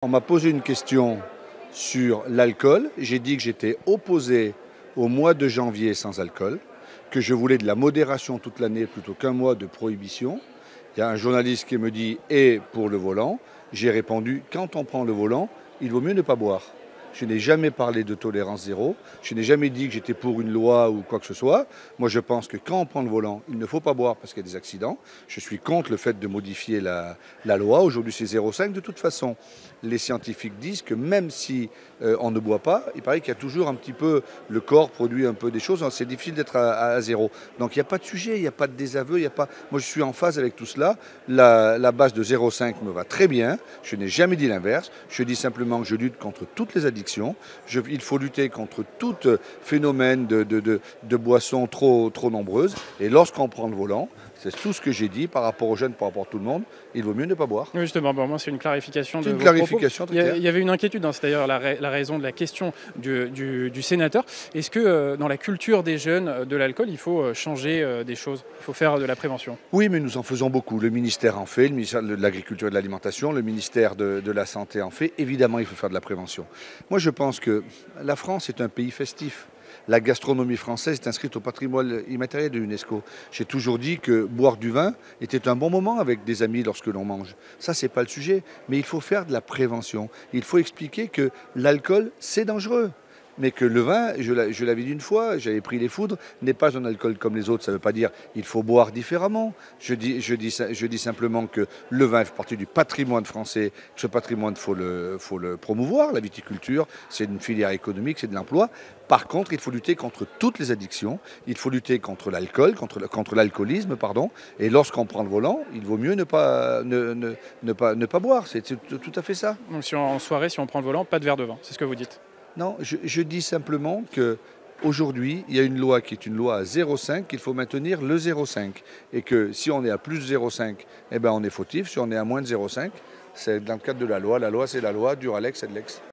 On m'a posé une question sur l'alcool. J'ai dit que j'étais opposé au mois de janvier sans alcool, que je voulais de la modération toute l'année plutôt qu'un mois de prohibition. Il y a un journaliste qui me dit «et pour le volant». J'ai répondu «quand on prend le volant, il vaut mieux ne pas boire». Je n'ai jamais parlé de tolérance zéro, je n'ai jamais dit que j'étais pour une loi ou quoi que ce soit. Moi je pense que quand on prend le volant, il ne faut pas boire parce qu'il y a des accidents. Je suis contre le fait de modifier la loi. Aujourd'hui c'est 0,5. De toute façon, les scientifiques disent que même si on ne boit pas, il paraît qu'il y a toujours un petit peu, le corps produit un peu des choses, c'est difficile d'être à zéro. Donc il n'y a pas de sujet, il n'y a pas de désaveu, il n'y a pas... Moi je suis en phase avec tout cela. La base de 0,5 me va très bien, je n'ai jamais dit l'inverse, je dis simplement que je lutte contre toutes les addictions. Il faut lutter contre tout phénomène de boissons trop nombreuses. Et lorsqu'on prend le volant, c'est tout ce que j'ai dit par rapport aux jeunes, par rapport à tout le monde, il vaut mieux ne pas boire. Oui, justement, bon, moi c'est une clarification de C'est une vos clarification propos. très claire. Il y avait une inquiétude, hein, c'est d'ailleurs la raison de la question du sénateur. Est-ce que dans la culture des jeunes de l'alcool, il faut changer des choses, il faut faire de la prévention? Oui, mais nous en faisons beaucoup. Le ministère en fait, le ministère de l'Agriculture et de l'Alimentation, le ministère de la Santé en fait. Évidemment, il faut faire de la prévention. Moi, je pense que la France est un pays festif. La gastronomie française est inscrite au patrimoine immatériel de l'UNESCO. J'ai toujours dit que boire du vin était un bon moment avec des amis lorsque l'on mange. Ça, c'est pas le sujet. Mais il faut faire de la prévention. Il faut expliquer que l'alcool, c'est dangereux. Mais que le vin, je l'avais dit une fois, j'avais pris les foudres, n'est pas un alcool comme les autres. Ça ne veut pas dire qu'il faut boire différemment. Je dis simplement que le vin fait partie du patrimoine français. Ce patrimoine, faut le promouvoir. La viticulture, c'est une filière économique, c'est de l'emploi. Par contre, il faut lutter contre toutes les addictions. Il faut lutter contre l'alcool, contre l'alcoolisme, pardon. Et lorsqu'on prend le volant, il vaut mieux ne pas boire. C'est tout à fait ça. Donc si en soirée, si on prend le volant, pas de verre de vin, c'est ce que vous dites? Non, je dis simplement que aujourd'hui, il y a une loi qui est une loi à 0,5, qu'il faut maintenir le 0,5. Et que si on est à plus de 0,5, eh ben on est fautif. Si on est à moins de 0,5, c'est dans le cadre de la loi. La loi, c'est la loi, Duralex, c'est de l'ex.